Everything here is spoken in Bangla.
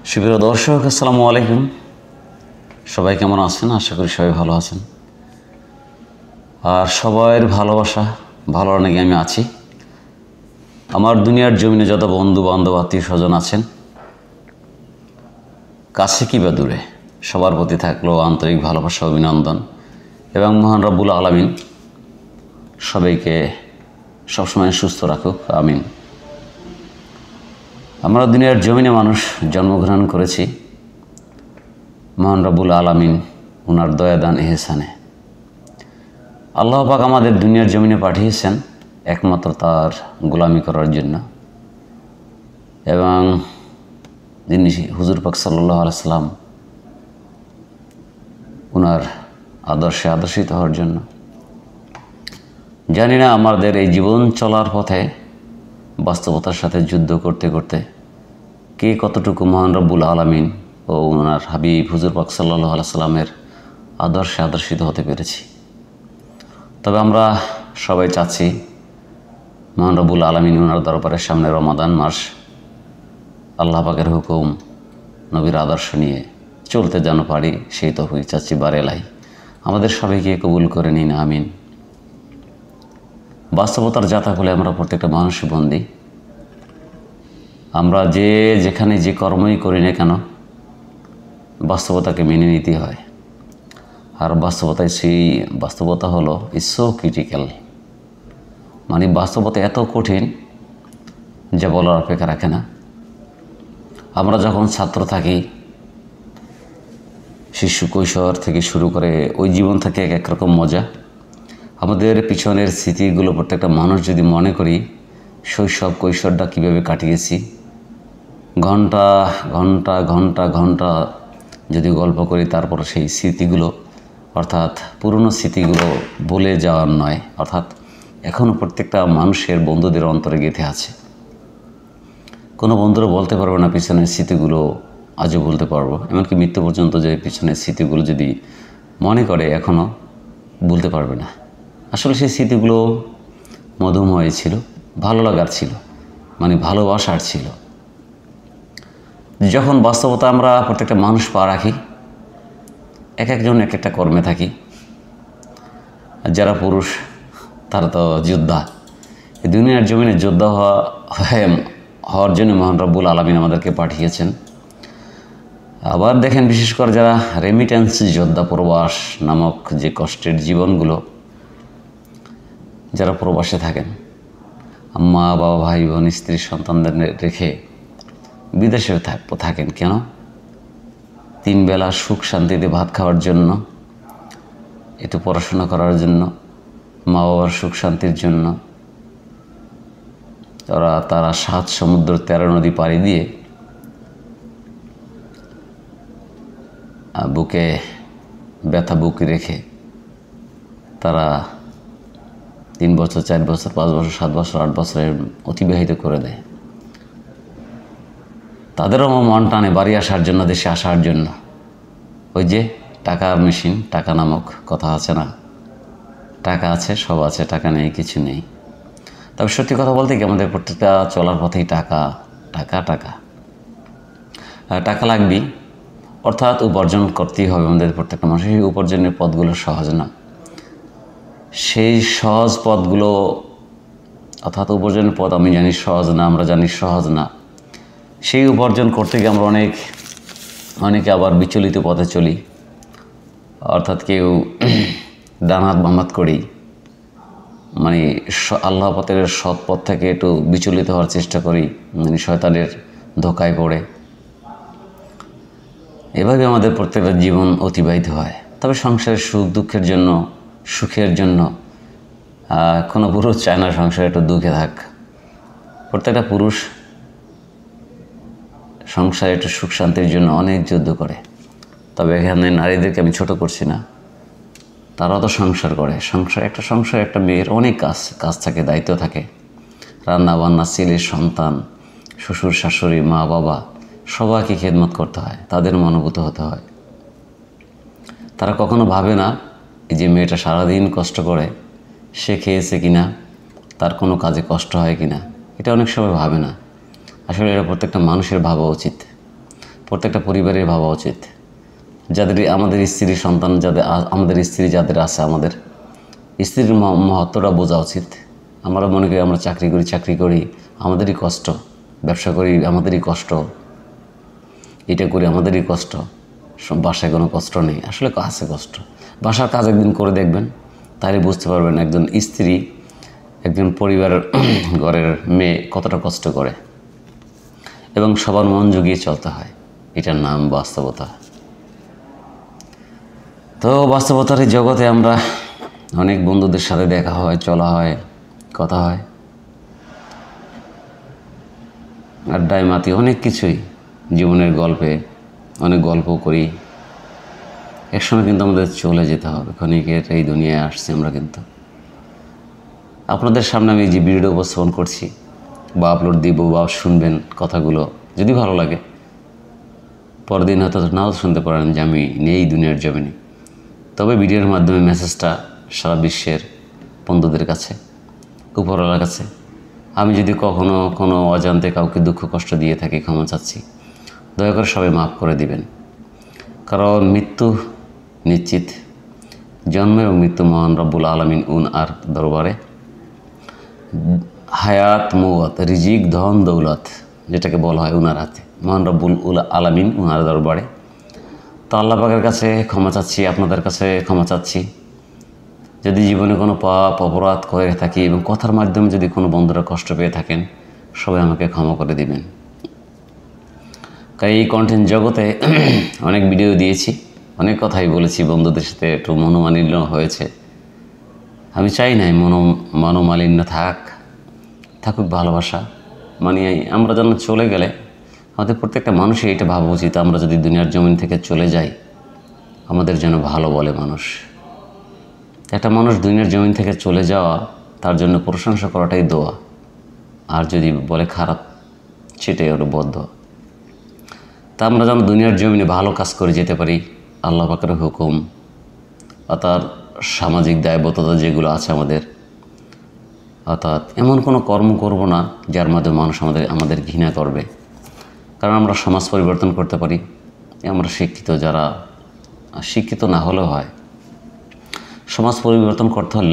সুপ্রিয় দর্শক, আসসালামু আলাইকুম। সবাই কেমন আছেন? আশা করি সবাই ভালো আছেন। আর সবার ভালোবাসা, ভালো নাকি আমি আছি। আমার দুনিয়ার জমিনে যত বন্ধু বান্ধব আত্মীয় স্বজন আছেন, কাছে কি বা দূরে, সবার প্রতি থাকলো আন্তরিক ভালোবাসা, অভিনন্দন এবং মহান রব্বুল আলামিন সবাইকে সবসময় সুস্থ রাখুক, আমিন। আমরা দুনিয়ার জমিনে মানুষ জন্মগ্রহণ করেছি মহান রব্বুল আলামিন ওনার দয়াদান এহসানে। আল্লাহ পাক আমাদের দুনিয়ার জমিনে পাঠিয়েছেন একমাত্র তার গোলামি করার জন্য, এবং যিনি হুজুর পাক সাল্লাল্লাহু আলাইহি সাল্লাম ওনার আদর্শে আদর্শিত হওয়ার জন্য। জানি না আমাদের এই জীবন চলার পথে বাস্তবতার সাথে যুদ্ধ করতে করতে কে কতটুকু মহান রব্বুল আলামিন ও ওনার হাবিব হুজুর পাক সাল্লাল্লাহু আলাইহি সাল্লামের আদর্শে আদর্শিত হতে পেরেছি। তবে আমরা সবাই চাচ্ছি মহান রব্বুল আলামিন ওনার দরবারের সামনে রমাদান মাস আল্লাহ পাকের হুকুম, নবীর আদর্শ নিয়ে চলতে যেন পারি, সেই তৌফিক চাচ্ছি বারেলাই। আমাদের সবাইকে কবুল করে নিন, আমিন। বাস্তবতার যাতা হলে আমরা প্রত্যেকটা মানুষই বন্দী। আমরা যেখানে যে কর্মই করি না কেন, বাস্তবতাকে মেনে নিতে হয়। আর বাস্তবতা হলো সো ক্রিটিক্যাল, মানে বাস্তবতা এত কঠিন যা বলার অপেক্ষা রাখে না। আমরা যখন ছাত্র থাকি, শিশু কৈশোর থেকে শুরু করে ওই জীবন থেকে এক এক রকম মজা। আমাদের পিছনের স্মৃতিগুলো প্রত্যেকটা মানুষ যদি মনে করি, শৈশব কৈশোরটা কীভাবে কাটিয়েছি, ঘন্টা ঘন্টা ঘন্টা ঘন্টা যদি গল্প করি, তারপর সেই স্মৃতিগুলো, অর্থাৎ পুরনো স্মৃতিগুলো ভুলে যাওয়ার নয়, অর্থাৎ এখনও প্রত্যেকটা মানুষের বন্ধুদের অন্তরে গেঁথে আছে। কোনো বন্ধুরা বলতে পারবে না পিছনের স্মৃতিগুলো আজও বলতে পারবো, এমনকি মৃত্যু পর্যন্ত যে পিছনের স্মৃতিগুলো যদি মনে করে এখনও বলতে পারবে না। আসলে সেই স্মৃতিগুলো মধুময় ছিল, ভালো লাগার ছিল, মানে ভালোবাসার ছিল। যখন বাস্তবতা আমরা প্রত্যেকটা মানুষ পা রাখি, এক একজন এক একটা কর্মে থাকি। যারা পুরুষ তারা তো যোদ্ধা, দুনিয়ার জমিনে যোদ্ধা হওয়ার জন্য মহান রব্বুল আলামিন আমাদেরকে পাঠিয়েছেন। আবার দেখেন, বিশেষ করে যারা রেমিটেন্স যোদ্ধা, প্রবাস নামক যে কষ্টের জীবনগুলো, যারা প্রবাসে থাকেন, মা বাবা ভাই বোন স্ত্রী সন্তানদের রেখে বিদেশে থাকেন কেন? 3 বেলা সুখ শান্তিতে ভাত খাওয়ার জন্য, একটু পড়াশোনা করার জন্য, মা বাবার সুখ শান্তির জন্য। তারা 7 সমুদ্র 13 নদী পাড়ি দিয়ে বুকে ব্যথা বুকে রেখে তারা 3 বছর 4 বছর 5 বছর 7 বছর 8 বছরের অতিবাহিত করে দেয়। তাদেরও মন টানে বাড়ি আসার জন্য, দেশে আসার জন্য। ওই যে টাকার মেশিন, টাকা নামক কথা আছে না, টাকা আছে, সব আছে, টাকা নেই কিছু নেই। তবে সত্যি কথা বলতে কি, আমাদের প্রত্যেকটা চলার পথেই টাকা টাকা টাকা টাকা লাগবেই, অর্থাৎ উপার্জন করতেই হবে আমাদের প্রত্যেকটা মানুষের। সেই উপার্জনের পথগুলো সহজ না। সেই সহজ পথগুলো, অর্থাৎ উপার্জনের পথ আমি জানি সহজ না, আমরা জানি সহজ না। সেই উপার্জন করতে গিয়ে আমরা অনেকে আবার বিচলিত পথে চলি, অর্থাৎ কেউ ডান হাত বাম হাত করি, মানে আল্লাহ পথের সৎ পথ থেকে একটু বিচলিত হওয়ার চেষ্টা করি, মানে শয়তানের ধোকায় পড়ে। এভাবে আমাদের প্রত্যেকটা জীবন অতিবাহিত হয়। তবে সংসারের সুখ দুঃখের জন্য, সুখের জন্য কোনো পুরুষ চায় না সংসারে একটু দুঃখে থাক। প্রত্যেকটা পুরুষ সংসারে একটু সুখ শান্তির জন্য অনেক যুদ্ধ করে। তবে এখানে নারীদেরকে আমি ছোট করছি না, তারাও তো সংসার করে। সংসার একটা মেয়ের অনেক কাজ থাকে, দায়িত্ব থাকে। রান্না বান্না, ছেলে সন্তান, শ্বশুর শাশুড়ি, মা বাবা, সবাইকে খেদমত করতে হয়, তাদের মনোভূত হতে হয়। তারা কখনো ভাবে না এই যে মেয়েটা সারাদিন কষ্ট করে, সে খেয়েছে কিনা, তার কোনো কাজে কষ্ট হয় কিনা, এটা অনেক সময় ভাবে না। আসলে এটা প্রত্যেকটা মানুষের ভাবা উচিত। প্রত্যেকটা পরিবারের ভাবা উচিত, যাদের আমাদের স্ত্রী সন্তান যাদের আমাদের স্ত্রী যাদের আছে, আমাদের স্ত্রীর মহত্বটা বোঝা উচিত। আমরা মনে করি আমরা চাকরি করি আমাদেরই কষ্ট, ব্যবসা করি আমাদেরই কষ্ট, এটা করি আমাদেরই কষ্ট, বাসায় কোনো কষ্ট নেই। আসলে আছে কষ্ট। বাসার কাজ একদিন করে দেখবেন, তাহলে বুঝতে পারবেন একজন স্ত্রী, একজন পরিবারের ঘরের মেয়ে কতটা কষ্ট করে এবং সবার মন জুগিয়ে চলতে হয়। এটার নাম বাস্তবতা। তো বাস্তবতার এই জগতে আমরা অনেক বন্ধুদের সাথে দেখা হয়, চলা হয়, কথা হয়, আড্ডায় মাতি, অনেক কিছুই জীবনের গল্পে অনেক গল্প করি। একসময় কিন্তু আমাদের চলে যেতে হবে, ক্ষণিকের এই দুনিয়ায় আসছি আমরা। কিন্তু আপনাদের সামনে আমি যে ভিডিওটা উপস্থাপন করছি বা আপলোড দিব বা শুনবেন, কথাগুলো যদি ভালো লাগে, পরদিন হয়তো নাও শুনতে পারেন যে আমি নেই দুনিয়ার জমিনে। তবে ভিডিওর মাধ্যমে মেসেজটা সারা বিশ্বের বন্ধুদের কাছে, উপরওয়ালার কাছে, আমি যদি কখনো কোনো অজান্তে কাউকে দুঃখ কষ্ট দিয়ে থাকি, ক্ষমা চাচ্ছি। দয়া করে সবাই মাফ করে দিবেন, কারণ মৃত্যু নিশ্চিত। জন্ম এবং মৃত্যু মহান রব্বুল আলামিন আর দরবারে। হায়াত মওয়াত, রিজিক, ধন দৌলত যেটাকে বলা হয় উনার হাতে, মহান রব্বুল আলামিন উনার দরবারে। তো আল্লাহ পাকের কাছে ক্ষমা চাচ্ছি, আপনাদের কাছে ক্ষমা চাচ্ছি যদি জীবনে কোনো পাপ অপরাধ করে থাকি এবং কথার মাধ্যমে যদি কোনো বন্ধুরা কষ্ট পেয়ে থাকেন, সবাই আমাকে ক্ষমা করে দিবেন। তাই এই কন্টেন্ট জগতে অনেক ভিডিও দিয়েছি, অনেক কথাই বলেছি, বন্ধুদের সাথে একটু মনোমালিন্য হয়েছে। আমি চাই নাই মনোমালিন্য থাকুক ভালোবাসা। মানে আমরা যেন চলে গেলে আমাদের প্রত্যেকটা মানুষই এটা ভাবা উচিত, আমরা যদি দুনিয়ার জমিন থেকে চলে যাই আমাদের যেন ভালো বলে মানুষ। একটা মানুষ দুনিয়ার জমিন থেকে চলে যাওয়া, তার জন্য প্রশংসা করাটাই দোয়া, আর যদি বলে খারাপ সেটাই হলো বদদোয়া। তা আমরা যেন দুনিয়ার জমিনে ভালো কাজ করে যেতে পারি, আল্লাহ পাকের হুকুম অর্থাৎ সামাজিক দায়বদ্ধতা যেগুলো আছে আমাদের, অর্থাৎ এমন কোনো কর্ম করব না যার মাধ্যমে মানুষ আমাদের ঘৃণা করবে। কারণ আমরা সমাজ পরিবর্তন করতে পারি, আমরা শিক্ষিত, যারা শিক্ষিত না হলেও হয়, সমাজ পরিবর্তন করতে হলে